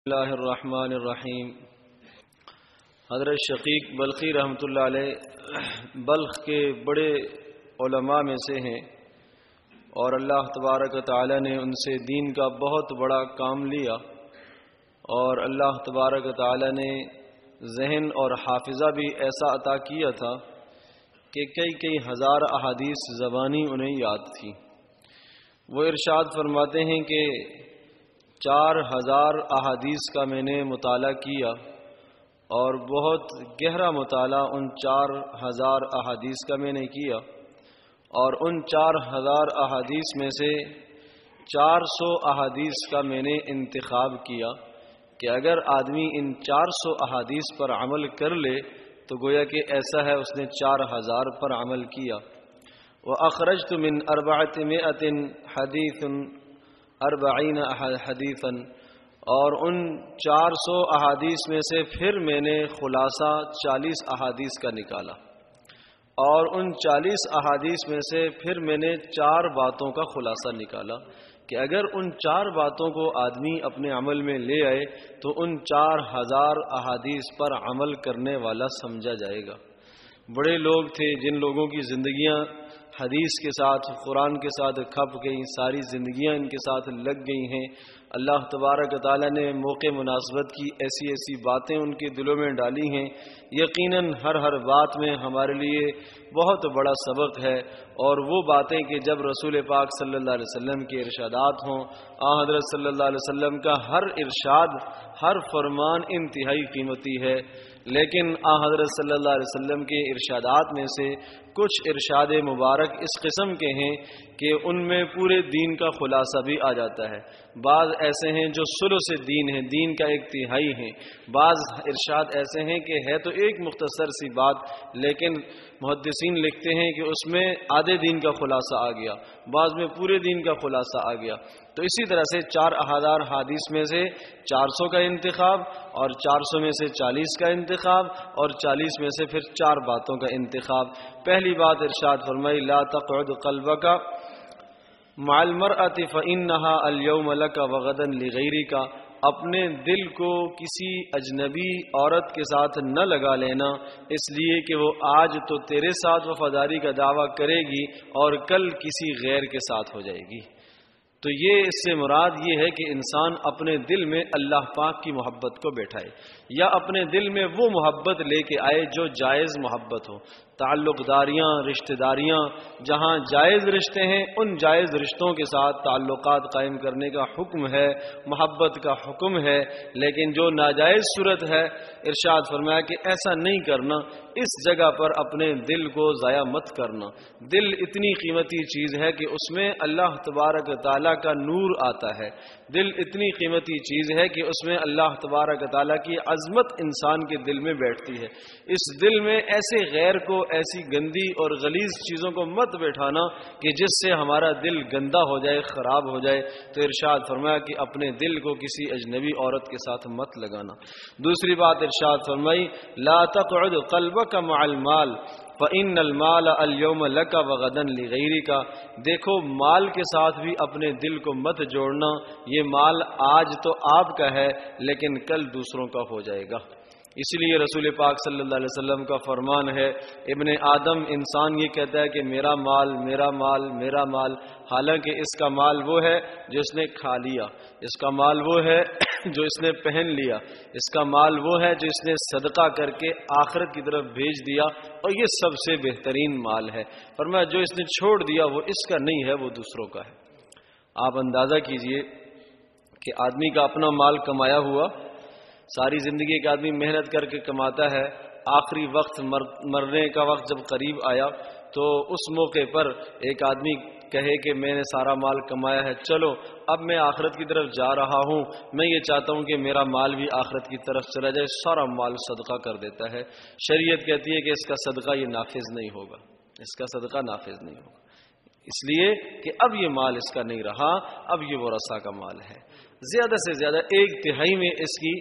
اللہ الرحمن الرحیم۔ حضرت شقیق بلخی رحمۃ اللہ علیہ بلخ کے بڑے علماء میں سے ہیں، اور اللہ تبارک و تعالی نے ان سے دین کا بہت بڑا کام لیا، اور اللہ تبارک و تعالی نے ذہن اور حافظہ بھی ایسا عطا کیا تھا کہ کئی ہزار احادیث زبانی انہیں یاد تھی۔ وہ ارشاد فرماتے ہیں کہ 4000 احادیث کا میں نے مطالعہ کیا، اور بہت گہرا مطالعہ ان 4000 احادیث کا میں نے کیا، اور ان 4000 احادیث میں سے 400 احادیث کا میں نے انتخاب کیا کہ اگر آدمی ان 400 احادیث پر عمل کر لے تو گویا کہ ایسا ہے اس نے 4000 پر عمل کیا۔ وَأَخْرَجْتُ مِنْ 400 حَدِيثٌ 40 حدیثاً، اور ان 400 احادیث میں سے پھر میں نے خلاصہ 40 احادیث کا نکالا، اور ان 40 احادیث میں سے پھر میں نے 4 باتوں کا خلاصہ نکالا کہ اگر ان 4 باتوں کو آدمی اپنے عمل میں لے آئے تو ان 4000 احادیث پر عمل کرنے والا سمجھا جائے گا۔ بڑے لوگ تھے جن لوگوں کی زندگیاں حدیث کے ساتھ، قرآن کے ساتھ کھپ گئیں، ساری زندگیاں ان کے ساتھ لگ گئی ہیں۔ اللہ تبارک و تعالی نے موقع مناسبت کی ایسی باتیں ان کے دلوں میں ڈالی ہیں۔ یقیناً ہر بات میں ہمارے لیے بہت بڑا سبق ہے، اور وہ باتیں کہ جب رسول پاک صلی اللہ علیہ وسلم کے ارشادات ہوں، حضرت صلی اللہ علیہ وسلم کا ہر ارشاد، ہر فرمان انتہائی قیمتی ہے، لیکن حضرت صلی اللہ علیہ وسلم کے ارشادات میں سے کچھ ارشاد مبارک اس قسم کے ہیں کہ ان میں پورے دین کا خلاصہ بھی آ جاتا ہے۔ بعض ایسے ہیں جو ثلث دین ہیں، دین کا 1/3 ہیں۔ بعض ارشاد ایسے ہیں کہ ہے تو ایک مختصر سی بات، لیکن محدثین لکھتے ہیں کہ اس میں آدھے دین کا خلاصہ آ گیا، بعض میں پورے دین کا خلاصہ آ گیا۔ تو اسی طرح سے 4000 حدیث میں سے 400 کا انتخاب، اور 400 میں سے 40 کا انتخاب، اور 40 میں سے پھر 4 باتوں کا انتخاب۔ پہلی بات ارشاد فرمائی، لا تقعد قلبک مع المرأة فإنها اليوم لك وغدا لغیرک، اپنے دل کو کسی اجنبی عورت کے ساتھ نہ لگا لینا، اس لیے کہ وہ آج تو تیرے ساتھ وفاداری کا دعویٰ کرے گی اور کل کسی غیر کے ساتھ ہو جائے گی۔ تو یہ اس سے مراد یہ ہے کہ انسان اپنے دل میں اللہ پاک کی محبت کو بیٹھائے، یا اپنے دل میں وہ محبت لے کے آئے جو جائز محبت ہو۔ تعلق داریاں، رشتہ داریاں، جہاں جائز رشتے ہیں ان جائز رشتوں کے ساتھ تعلقات قائم کرنے کا حکم ہے، محبت کا حکم ہے، لیکن جو ناجائز صورت ہے ارشاد فرمایا کہ ایسا نہیں کرنا، اس جگہ پر اپنے دل کو ضائع مت کرنا۔ دل اتنی قیمتی چیز ہے کہ اس میں اللہ تبارک و تعالیٰ کا نور آتا ہے، دل اتنی قیمتی چیز ہے کہ اس میں اللہ تبارک و تعالیٰ کی عظمت انسان کے دل میں بیٹھتی ہے۔ اس دل میں ایسے غیر کو، ایسی گندی اور غلیظ چیزوں کو مت بیٹھانا کہ جس سے ہمارا دل گندا ہو جائے، خراب ہو جائے۔ تو ارشاد فرمایا کہ اپنے دل کو کسی اجنبی عورت کے ساتھ مت لگانا۔ دوسری بات ارشاد فرمائی، لا تقعد قلبک مع المال فإن المال اليوم لك وغدا لغیرک، دیکھو مال کے ساتھ بھی اپنے دل کو مت جوڑنا، یہ مال آج تو آپ کا ہے لیکن کل دوسروں کا ہو جائے گا۔ اس لیے رسول پاک صلی اللہ علیہ وسلم کا فرمان ہے، ابن آدم انسان یہ کہتا ہے کہ میرا مال میرا مال میرا مال، حالانکہ اس کا مال وہ ہے جو اس نے کھا لیا، اس کا مال وہ ہے جو اس نے پہن لیا، اس کا مال وہ ہے جو اس نے صدقہ کر کے آخرت کی طرف بھیج دیا، اور یہ سب سے بہترین مال ہے۔ فرمایا جو اس نے چھوڑ دیا وہ اس کا نہیں ہے، وہ دوسروں کا ہے۔ آپ اندازہ کیجئے کہ آدمی کا اپنا مال کمایا ہوا، ساری زندگی ایک آدمی محنت کر کے کماتا ہے، آخری وقت مرنے کا وقت جب قریب آیا تو اس موقع پر ایک آدمی کہے کہ میں نے سارا مال کمایا ہے، چلو اب میں آخرت کی طرف جا رہا ہوں، میں یہ چاہتا ہوں کہ میرا مال بھی آخرت کی طرف چلا جائے، سارا مال صدقہ کر دیتا ہے۔ شریعت کہتی ہے کہ اس کا صدقہ یہ نافذ نہیں ہوگا، اس کا صدقہ نافذ نہیں ہوگا، اس لیے کہ اب یہ مال اس کا نہیں رہا، اب یہ ورثہ کا مال ہے۔ زیادہ سے زیادہ 1/3 میں اس کی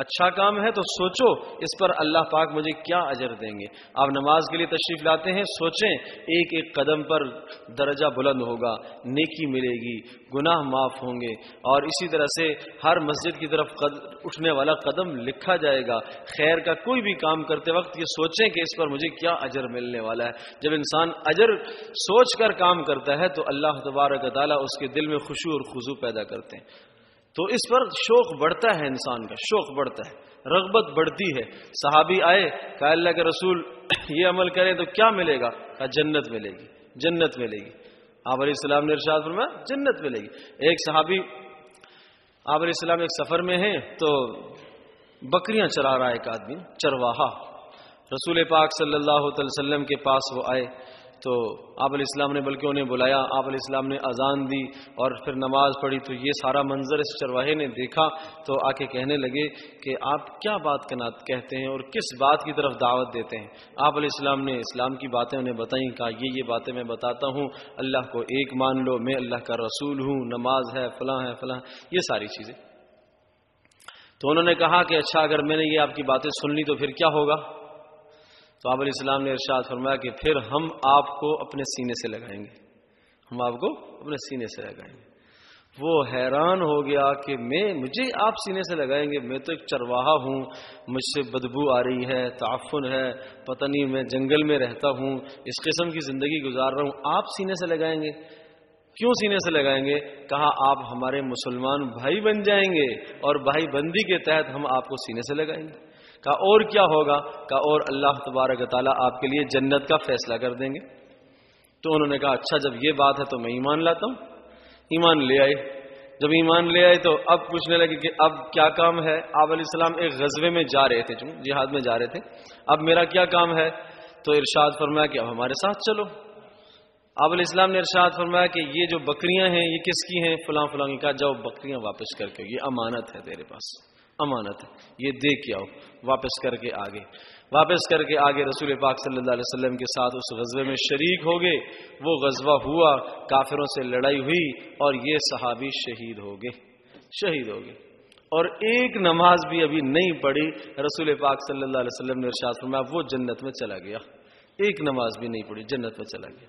اچھا کام ہے تو سوچو اس پر اللہ پاک مجھے کیا اجر دیں گے. آپ نماز کے لیے تشریف لاتے ہیں، سوچیں ایک ایک قدم پر درجہ بلند ہوگا، نیکی ملے گی، گناہ معاف ہوں گے، اور اسی طرح سے ہر مسجد کی طرف اٹھنے والا قدم لکھا جائے گا. خیر کا کوئی بھی کام کرتے وقت یہ سوچیں کہ اس پر مجھے کیا اجر ملنے والا ہے. جب انسان اجر سوچ کر کام کرتا ہے تو اللہ تبارک و تعالیٰ اس کے دل میں خشوع اور خضوع پیدا کرتے ہیں. تو اس پر شوق بڑھتا ہے، انسان کا شوق بڑھتا ہے، رغبت بڑھتی ہے. صحابی آئے، کہا اللہ کے رسول یہ عمل کریں تو کیا ملے گا؟ کہا جنت ملے گی، جنت ملے گی. آپ علیہ السلام نے ارشاد فرمایا جنت ملے گی. ایک صحابی آپ علیہ السلام ایک سفر میں ہیں تو بکریاں چرا رہا ہے ایک آدمی، چرواہا. رسول پاک صلی اللہ علیہ وسلم کے پاس وہ آئے تو آپ علیہ السلام نے بلکہ انہیں بلایا، آپ علیہ السلام نے اذان دی اور پھر نماز پڑھی. تو یہ سارا منظر اس چرواہے نے دیکھا تو آ کے کہنے لگے کہ آپ کیا بات کہتے ہیں اور کس بات کی طرف دعوت دیتے ہیں؟ آپ علیہ السلام نے اسلام کی باتیں انہیں بتائیں. کہا یہ باتیں میں بتاتا ہوں، اللہ کو ایک مان لو، میں اللہ کا رسول ہوں، نماز ہے، فلاں ہے، فلاں، یہ ساری چیزیں. تو انہوں نے کہا کہ اچھا اگر میں نے یہ آپ کی باتیں سن لی تو پھر کیا ہوگا؟ تو آپ علیہ السلام نے ارشاد فرمایا کہ پھر ہم آپ کو اپنے سینے سے لگائیں گے، ہم آپ کو اپنے سینے سے لگائیں گے. وہ حیران ہو گیا کہ مجھے آپ سینے سے لگائیں گے، میں تو ایک چرواہا ہوں، مجھ سے بدبو آ رہی ہے، تعفن ہے، پتہ نہیں میں جنگل میں رہتا ہوں، اس قسم کی زندگی گزار رہا ہوں، آپ سینے سے لگائیں گے؟ کیوں سینے سے لگائیں گے؟ کہا آپ ہمارے مسلمان بھائی بن جائیں گے اور بھائی بندی کے تحت ہم آپ کو سینے سے لگائیں گے. کہا اور کیا ہوگا؟ کہا اور اللہ تبارک و تعالیٰ آپ کے لیے جنت کا فیصلہ کر دیں گے. تو انہوں نے کہا اچھا جب یہ بات ہے تو میں ایمان لاتا ہوں. ایمان لے آئے. جب ایمان لے آئے تو اب پوچھنے لگے کہ اب کیا کام ہے؟ آپ علیہ السلام ایک غزوے میں جا رہے تھے، جہاد میں جا رہے تھے. اب میرا کیا کام ہے؟ تو ارشاد فرمایا کہ اب ہمارے ساتھ چلو. آپ علیہ السلام نے ارشاد فرمایا کہ یہ جو بکریاں ہیں یہ کس کی ہیں؟ فلاں فلاں کی. کہا جاؤ بکریاں واپس کر کے، یہ امانت ہے تیرے پاس، امانت ہے، یہ دے کے آؤ. واپس کر کے آگے رسول پاک صلی اللہ علیہ وسلم کے ساتھ اس غزوے میں شریک ہو گئے. وہ غزوہ ہوا، کافروں سے لڑائی ہوئی اور یہ صحابی شہید ہو گئے. اور ایک نماز بھی ابھی نہیں پڑھی. رسول پاک صلی اللہ علیہ وسلم نے ارشاد فرمایا وہ جنت میں چلا گیا. ایک نماز بھی نہیں پڑھی، جنت میں چلا گیا.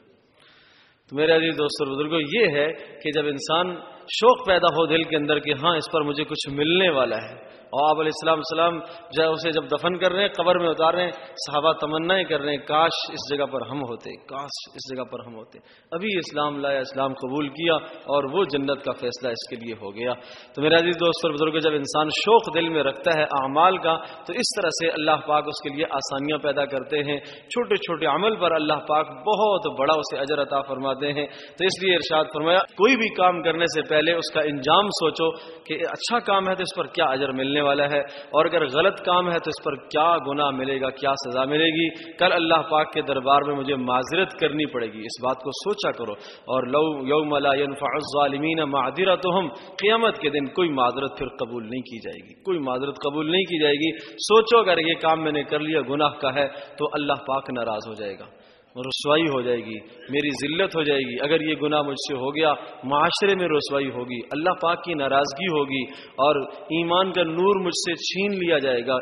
تو میرے عزیز دوستو اور بزرگوں، یہ ہے کہ جب انسان شوق پیدا ہو دل کے اندر کہ ہاں اس پر مجھے کچھ ملنے والا ہے. اور آپ علیہ السلام اسے جب دفن کر رہے ہیں، قبر میں اتار رہے ہیں، صحابہ تمنائیں کر رہے ہیں کاش اس جگہ پر ہم ہوتے، کاش اس جگہ پر ہم ہوتے. ابھی اسلام لایا، اسلام قبول کیا اور وہ جنت کا فیصلہ اس کے لیے ہو گیا. تو میرے عزیز دوست اور بزرگوں، جب انسان شوق دل میں رکھتا ہے اعمال کا تو اس طرح سے اللہ پاک اس کے لیے آسانیاں پیدا کرتے ہیں. چھوٹے چھوٹے عمل پر اللہ پاک بہت بڑا اسے اجر عطا فرماتے ہیں. تو اس لیے ارشاد فرمایا کوئی بھی کام کرنے سے پہلے اس کا انجام سوچو کہ اچھا کام ہے تو اس پر کیا اجر ملنے والا ہے، اور اگر غلط کام ہے تو اس پر کیا گناہ ملے گا، کیا سزا ملے گی. کل اللہ پاک کے دربار میں مجھے معذرت کرنی پڑے گی، اس بات کو سوچا کرو. اور لو یوم لا ينفع الظالمین معذرتهم، قیامت کے دن کوئی معذرت پھر قبول نہیں کی جائے گی، کوئی معذرت قبول نہیں کی جائے گی. سوچو اگر یہ کام میں نے کر لیا گناہ کا ہے تو اللہ پاک ناراض ہو جائے گا، رسوائی ہو جائے گی، میری ذلت ہو جائے گی. اگر یہ گناہ مجھ سے ہو گیا معاشرے میں رسوائی ہوگی، اللہ پاک کی ناراضگی ہوگی اور ایمان کا نور مجھ سے چھین لیا جائے گا.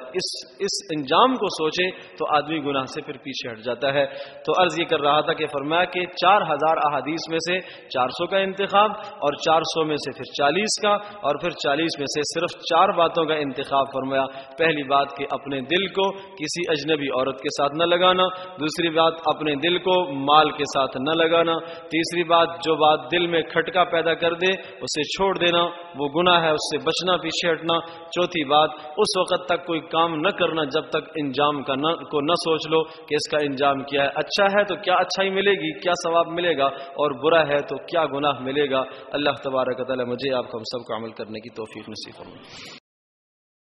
اس انجام کو سوچے تو آدمی گناہ سے پھر پیچھے ہٹ جاتا ہے. تو عرض یہ کر رہا تھا کہ فرمایا کہ 4000 احادیث میں سے 400 کا انتخاب اور 400 میں سے پھر 40 کا اور پھر 40 میں سے صرف 4 باتوں کا انتخاب فرمایا. پہلی بات کہ اپنے دل کو کسی اجنبی عورت کے ساتھ نہ لگانا. دوسری بات اپنے دل کو مال کے ساتھ نہ لگانا. تیسری بات جو بات دل میں کھٹکا پیدا کر دے اسے چھوڑ دینا، وہ گناہ ہے، اس سے بچنا، پیچھے ہٹنا. چوتھی بات اس وقت تک کوئی کام نہ کرنا جب تک انجام کو نہ سوچ لو کہ اس کا انجام کیا ہے. اچھا ہے تو کیا اچھائی ملے گی، کیا ثواب ملے گا، اور برا ہے تو کیا گناہ ملے گا. اللہ تبارک و تعالی مجھے آپ کو ہم سب کو عمل کرنے کی توفیق نصیب فرمائے.